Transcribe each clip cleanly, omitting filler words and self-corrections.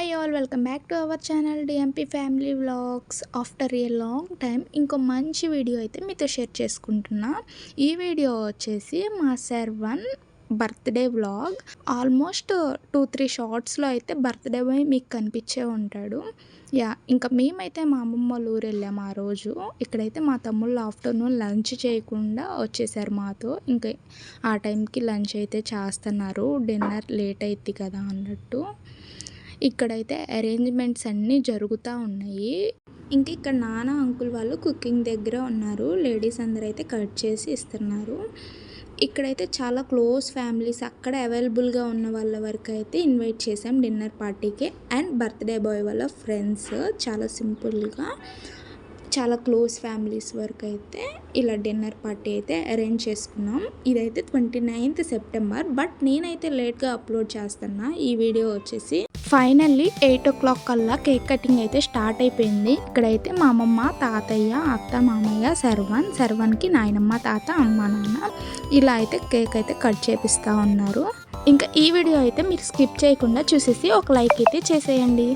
Hi all welcome back to our channel DMP family vlogs. After a long time ఇంకో మంచి video అయితే మీతో share చేసుకుంటున్నా. ఈ వీడియో వచ్చేసి మా సర్వన్ బర్త్డే వ్లాగ్. ఆల్మోస్ట్ 2-3 షార్ట్స్లో అయితే బర్త్డే బాయ్ మీకు కనిపించే ఉంటాడు. ఇంకా మేమైతే మా అమ్మమ్మ వాళ్ళ ఊరు వెళ్ళాము ఆ రోజు. ఇక్కడైతే మా తమ్ముళ్ళు ఆఫ్టర్నూన్ లంచ్ చేయకుండా వచ్చేసారు మాతో. ఇంకా ఆ టైంకి లంచ్ అయితే చేస్తున్నారు, డిన్నర్ లేట్ అవుతుంది కదా అన్నట్టు. ఇక్కడైతే అరేంజ్మెంట్స్ అన్నీ జరుగుతూ ఉన్నాయి. ఇంక ఇక్కడ నాన్న అంకుల్ వాళ్ళు కుకింగ్ దగ్గర ఉన్నారు. లేడీస్ అందరూ అయితే కట్ చేసి ఇస్తున్నారు. ఇక్కడైతే చాలా క్లోజ్ ఫ్యామిలీస్ అక్కడ అవైలబుల్గా ఉన్న వాళ్ళ వరకు అయితే ఇన్వైట్ చేసాం డిన్నర్ పార్టీకి. అండ్ బర్త్డే బాయ్ వాళ్ళ ఫ్రెండ్స్ చాలా సింపుల్గా చాలా క్లోజ్ ఫ్యామిలీస్ వరకు అయితే ఇలా డిన్నర్ పార్టీ అయితే అరేంజ్ చేసుకున్నాం. ఇదైతే 29th సెప్టెంబర్. బట్ నేనైతే లేట్గా అప్లోడ్ చేస్తున్నా ఈ వీడియో వచ్చేసి. ఫైనల్లీ 8 o'clock కల్లా కేక్ కటింగ్ అయితే స్టార్ట్ అయిపోయింది. ఇక్కడైతే మా అమ్మమ్మ, తాతయ్య, అత్త, మామయ్య, సర్వన్కి నాయనమ్మ, తాత, అమ్మ, నాన్న ఇలా అయితే కేక్ అయితే కట్ చేపిస్తూ ఉన్నారు. ఇంకా ఈ వీడియో అయితే మీరు స్కిప్ చేయకుండా చూసేసి ఒక లైక్ అయితే చేసేయండి.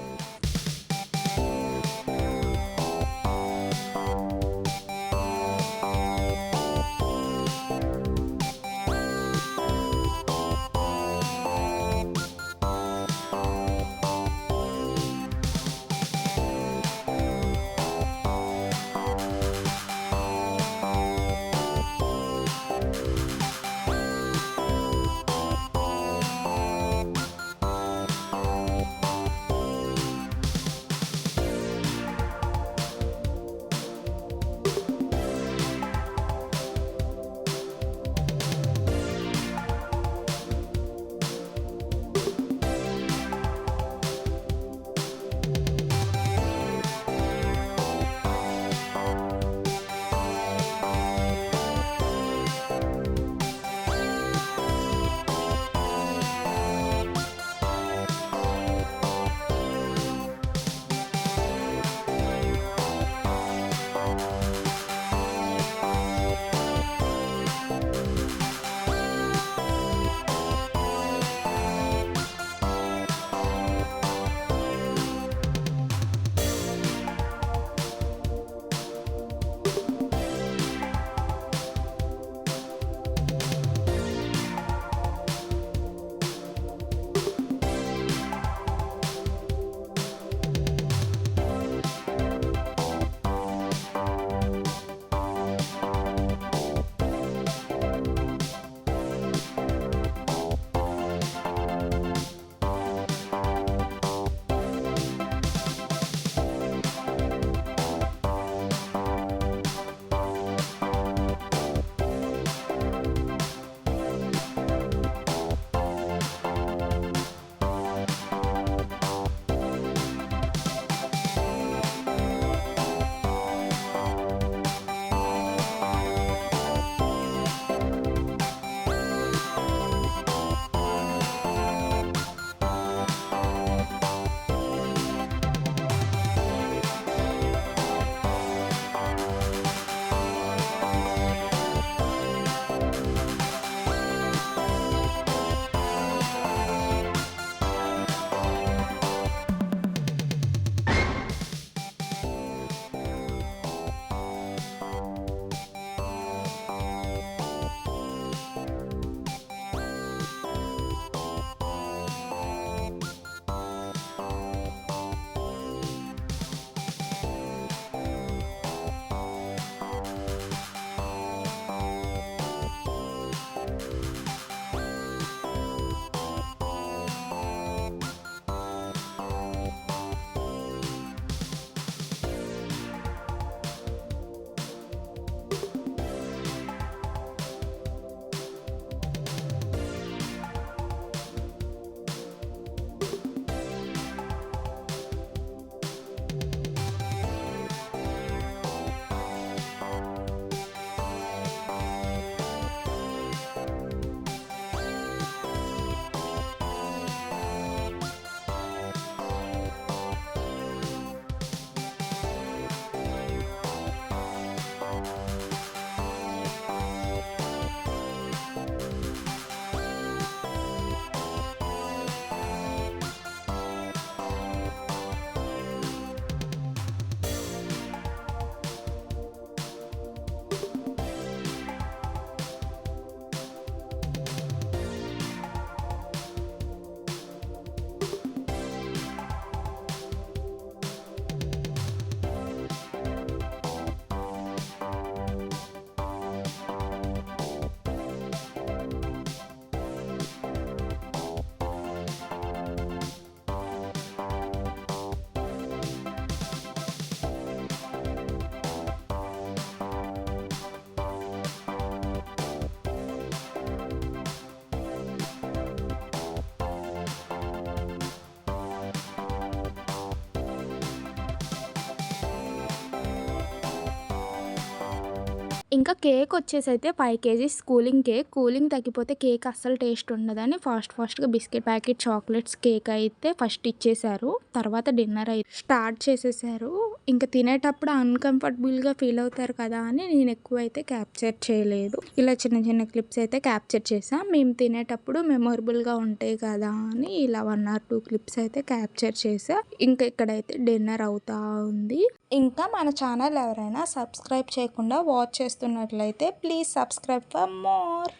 ఇంకా కేక్ వచ్చేసి అయితే 5 కేజీస్ కూలింగ్ కేక్. కూలింగ్ తగ్గిపోతే కేక్ అస్సలు టేస్ట్ ఉండదని ఫాస్ట్‌గా బిస్కెట్ ప్యాకెట్, చాక్లెట్స్, కేక్ అయితే ఫస్ట్ ఇచ్చేశారు. తర్వాత డిన్నర్ అయితే స్టార్ట్ చేసేసారు. ఇంకా తినేటప్పుడు అన్‌కంఫర్టబుల్‌గా ఫీల్ అవుతారు కదా అని నేను ఎక్కువైతే క్యాప్చర్ చేయలేదు. ఇలా చిన్న క్లిప్స్ అయితే క్యాప్చర్ చేశా. మేము తినేటప్పుడు మెమొరబుల్‌గా ఉంటాయి కదా అని ఇలా 1 ఆర్ 2 క్లిప్స్ అయితే క్యాప్చర్ చేశా. ఇంకా ఇక్కడైతే డిన్నర్ అవుతా ఉంది. ఇంకా మన ఛానల్ ఎవరైనా సబ్స్క్రైబ్ చేయకుండా వాచ్ చేస్తున్నట్లయితే please subscribe for more.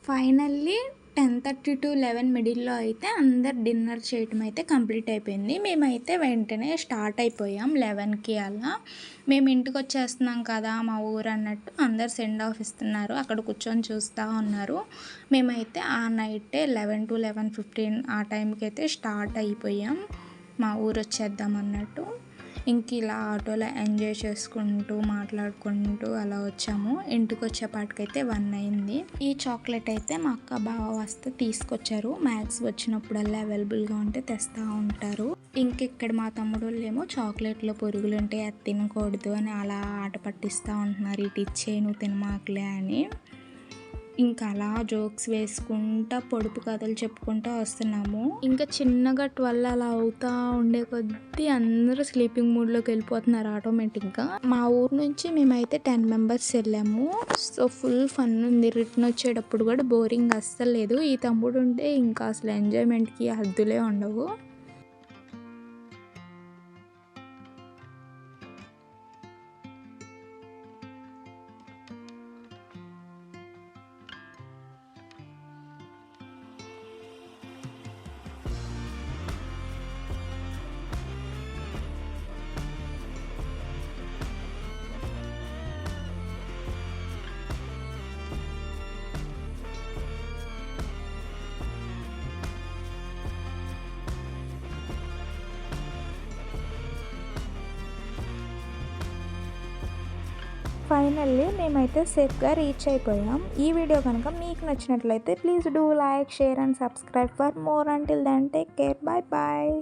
Finally 10:30 to 11 మిడిల్లో అయితే అందరు డిన్నర్ చేయటం అయితే కంప్లీట్ అయిపోయింది. మేమైతే వెంటనే స్టార్ట్ అయిపోయాం 11కి అలా. మేము ఇంటికి వచ్చేస్తున్నాం కదా మా ఊరు అన్నట్టు అందరు సెండ్ ఆఫ్ ఇస్తున్నారు. అక్కడ కూర్చొని చూస్తూ ఉన్నారు. మేమైతే ఆ నైటే 11 to 11:15 ఆ టైంకి అయితే స్టార్ట్ అయిపోయాం మా ఊరు వచ్చేద్దాం అన్నట్టు. ఇంక ఇలా ఆటోలో ఎంజాయ్ చేసుకుంటూ మాట్లాడుకుంటూ అలా వచ్చాము. ఇంటికి వచ్చేపాటికైతే 1 అయింది. ఈ చాక్లెట్ అయితే మా అక్క బావ వస్తే తీసుకొచ్చారు. మ్యాక్స్ వచ్చినప్పుడల్లా అవైలబుల్గా ఉంటే తెస్తూ ఉంటారు. ఇంక ఇక్కడ మా తమ్ముడోళ్ళేమో చాక్లెట్లో పురుగులు ఉంటే అది తినకూడదు అని అలా ఆట పట్టిస్తూ ఉంటున్నారు. ఇటు ఇచ్చే నువ్వు తినమాకలే అని. ఇంకా అలా జోక్స్ వేసుకుంటా పొడుపు కథలు చెప్పుకుంటూ వస్తున్నాము. ఇంకా చిన్నగా 12 అలా అవుతా ఉండే కొద్దీ అందరూ స్లీపింగ్ మూడ్లోకి వెళ్ళిపోతున్నారు ఆటోమేటిక్గా. మా ఊరు నుంచి మేమైతే 10 మెంబర్స్ వెళ్ళాము. సో ఫుల్ ఫన్ ఉంది. రిటర్న్ వచ్చేటప్పుడు కూడా బోరింగ్ అస్సలు లేదు. ఈ తమ్ముడు ఉంటే ఇంకా అసలు ఎంజాయ్మెంట్కి హద్దులే ఉండవు. ఫైనల్లీ మేమైతే సేఫ్గా రీచ్ అయిపోయాం. ఈ వీడియో కనుక మీకు నచ్చినట్లయితే please do like, share and subscribe for more. Until then take care. Bye.